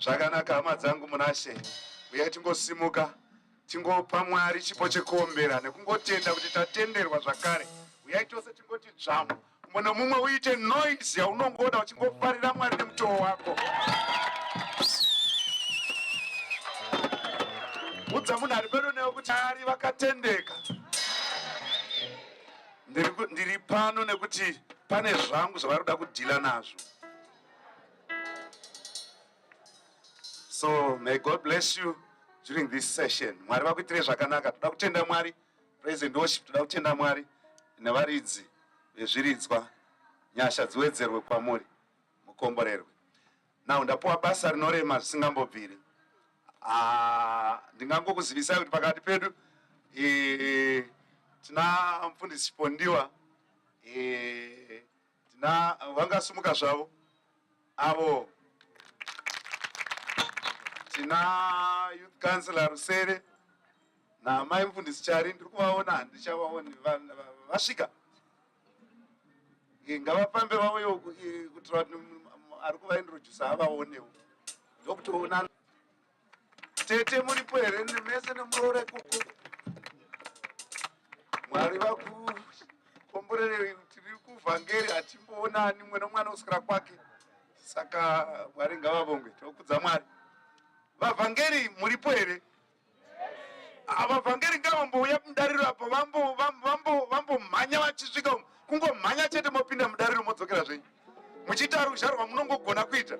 Zvakanaka hama dzangu munashe, uyai tingosimuka tingopa Mwari chipo chekuombera nekungotenda kuti tatenderwa zvakare. Uyai tose tingoti dzvamu, mumwe nomumwe uite noise yaunongoda uchingofarira Mwari nemutoo wako. Udza munhu ari pedo newe kuti ari vakatendeka. Ndiri pano nekuti pane zvangu zvavari kuda kudhila nazvo. So may God bless you during this session. Mwari vakuitire zvakanaka. Toda kutenda Mwari. Praise and worship. Toda kutenda Mwari nevaridzi vezviridzwa. Nyasha dziwedzerwe kwamuri mukomborerwe. Now ndapuwa basa rinorema zvisingambobviri. Ndingangokuzivisai kuti pakati pedu tina mufundisi Pondiwa, tina vangasumuka zvavo avo, tina youth councillor Rusere na mai mufundisi Chari. Ndiri kuvaona handichavaoni vasvika. Ngavafambe vauyo kutira kuti ari kuvaintroduce avaonewo ndokutoona. Tete muripo here mese nemuroore kuku. Mwari vakukomborere tiri kuvhangeri hatimboonani mwe nomwana usikira kwake. Saka Mwari ngavavongwe. Tokudza Mwari. Vavhangeri muripo here? Vavhangeri ngavambouya mudariro apo vambomhanya vachisvika kungomhanya chete mopinda mudariro modzokera zvenyu. Muchiita ruzharwa munongogona kuita.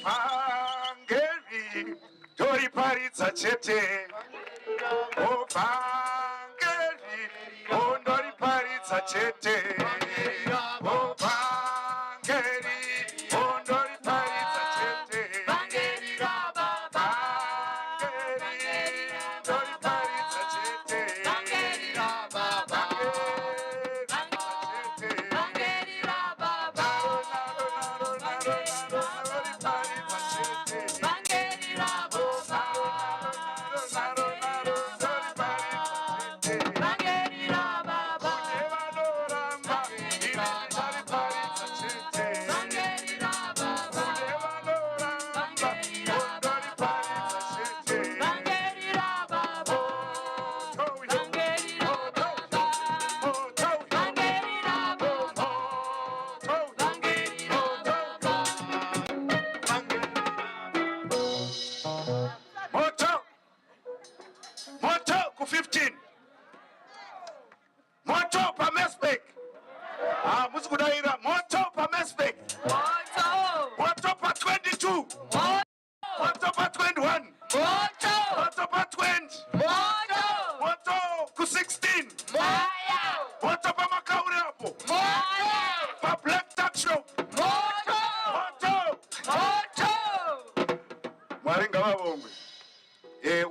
Vhangeri ndoriparidza chete. O vhangeri ondoriparidza chete. O vhangeri ondoriparidza chete. Vhangeri ndoriparidza chete. Vhangeri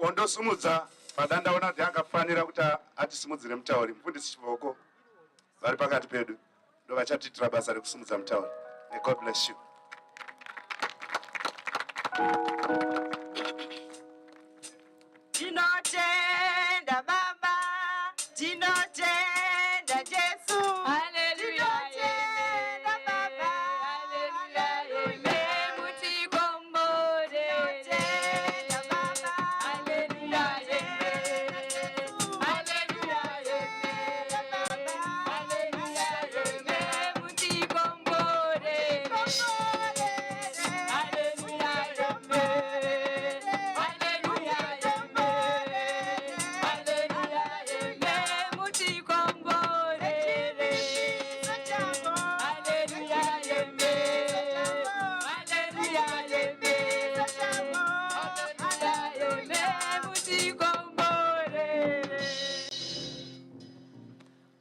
Wandosumudza padandaona kuti akafanira kuti atisimudzire mutauri. Mufundisi Chivoko vari pakati pedu ndo vachatiitira basa rekusumudza mutauri. May God bless you. Tinotenda Baba,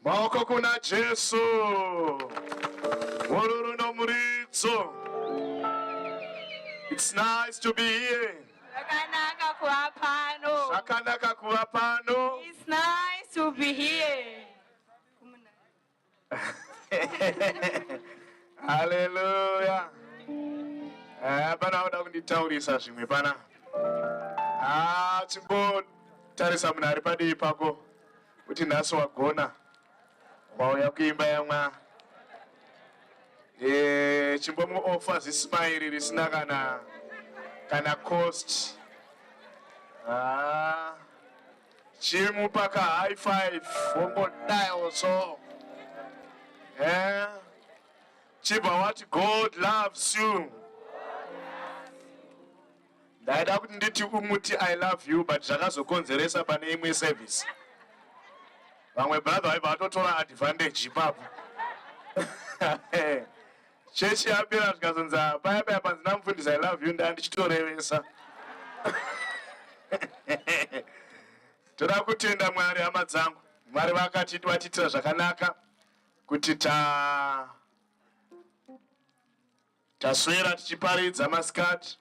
Maoko kuna Jesu. Mururu no Murizo. It's nice to be here. Shakanaka kuapano. It's nice to be here. Hallelujah. Bana uda kunditaurisa zvimwe pana. Chimbo tarisa munhu ari padivi pako kuti nhasi wagona wauya kuimba yaMwari. Chimbo muoffer zismairi risina kana cost. Chimupa ka high five wongodai so. Chiba what God loves you. Ndaida kuti nditi umuti I love you but zvakazokonzeresa pane imwe service. Vamwe brother vatotora advantage ipapo. Chechi yapera zvikazonza paya panzina mufundisi I love you ndandichitorevesa. Toda kutenda Mwari hama dzangu. Mwari vakatitira zvakanaka kuti taswera tichiparidza masikati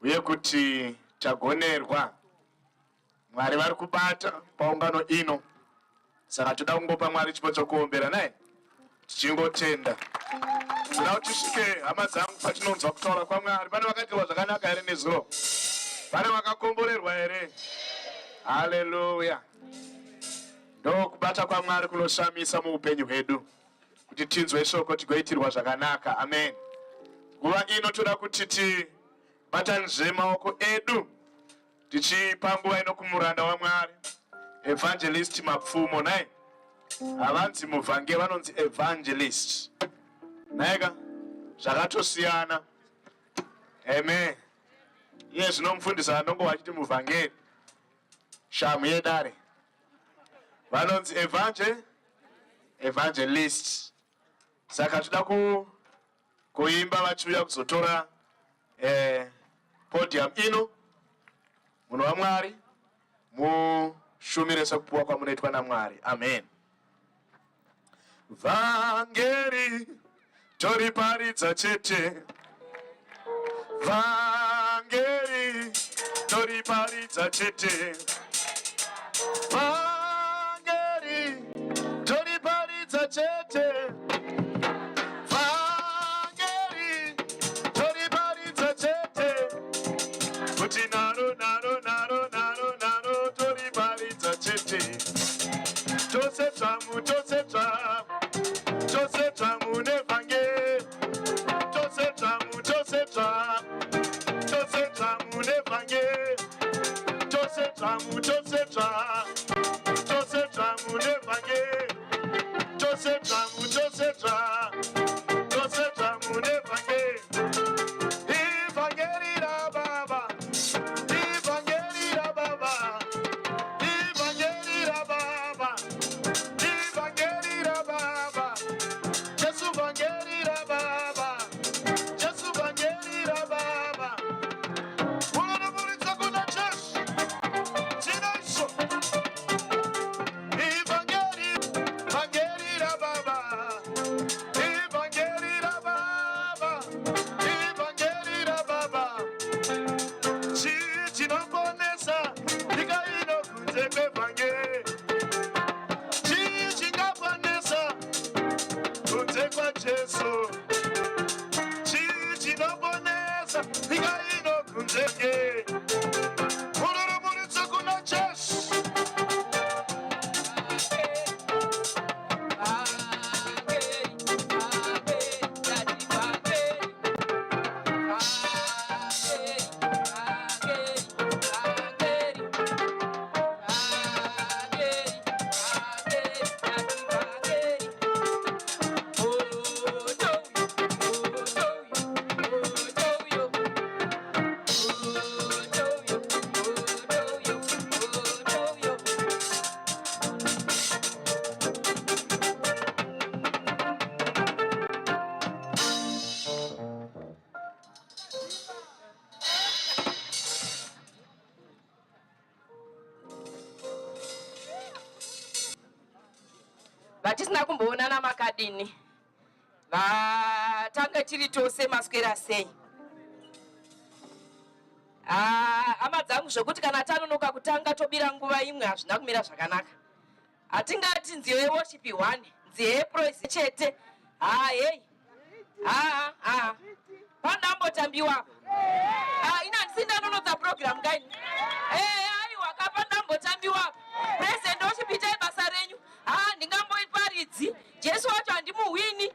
uye kuti tagonerwa. Mwari vari kubata paungano ino. Saka toda kungopa Mwari chipo chokuombera naye tichingotenda. Toda kuti tisvike hama dzangu patinonzwa kutaura kwaMwari. Pane vakatirwa zvakanaka here nezuro? Pane vakakomborerwa here? Haleluya. Ndo kubata kwaMwari kunoshamisa muupenyu hwedu kuti tinzwe shoko tigoitirwa zvakanaka. Amen. Nguva ino toda kuti tibatanizve maoko edu tichipa nguva ino kumuranda waMwari Evangelist Mapfumo naye. Havanzi muvhange vanonzi Evangelist. Naika zvakatosiyana. Amen. Iye zvinomufundisa anongo vachiti muvhangeri. Shamu yedare. Vanonzi Evangelist. Saka toda kuimba vachiuya kuzotora podium ino. Munhu waMwari mushumire sekupuwa kwamunoitwa naMwari. Amen. Vhangeri toriparidza chete. Vhangeri toriparidza chete. Vhangeri toriparidza chete. Vhangeri toriparidza chete. Kuti naro toriparidza chete. Tose tsamu nevhangeri. Tose tsamu nevhangeri. Tose tsamu nevhangeri. Tose tsamu nevhangeri. Evhangeri ra Baba. Evhangeri ra Baba. Evhangeri ra Baba. Evhangeri ra Baba. Jesu vhangeri ra Baba. Jesu vhangeri ra Baba. Unomuridza kuna Jesu. Tinaiso. Evhangeri ra Baba. Evhangeri ra Baba. Evhangeri ra Baba. Chinoponesa nyika ino kunze kwevhangeri. Chingaponesa kunze kwaJesu. Chinoponesa nyika ino kunze kwe. Unomuridza kuna Jesu. vatisina kumboonana makadini vatanga tiri tose maswera sei. Hama dzangu zvokuti kana tanonoka kutanga tobira nguva imwe hazvina kumira zvakanaka. Hatingati nziyo yeworship 1 nziyo yepraise chete. Hey. Pandambotambiwa. Inandisi ndanonodza program kaini. Aiwa kapandambotambiwa. Praise and worship itai basa renyu. Ndingamboiparidzi. Jesu wacho handimuhwini.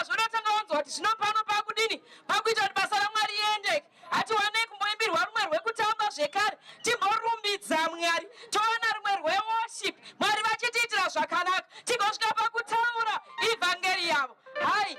Zvinotanga wanzwa kuti zvino pano pakudini pakuita kuti basa raMwari riendeke. Hatiwanei kumboimbirwa rumwe rwekutamba zvekare. Timborumbidza Mwari. Toona rumwe rweworship. Mwari vachitiitira zvakanaka. Tigosvika pakutaura evhangeri yavo. Hai.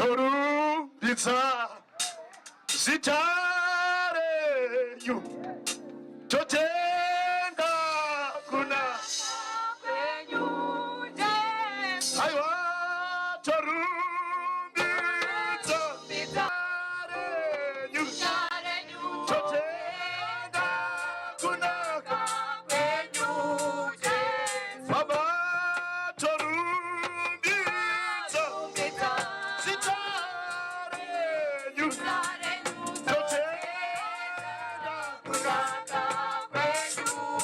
torumbidza zita renyu, totenga kuna aiwa torumbidza zita renyu, totenga kunaka kwenyu Baba, torumbidza zita renyu.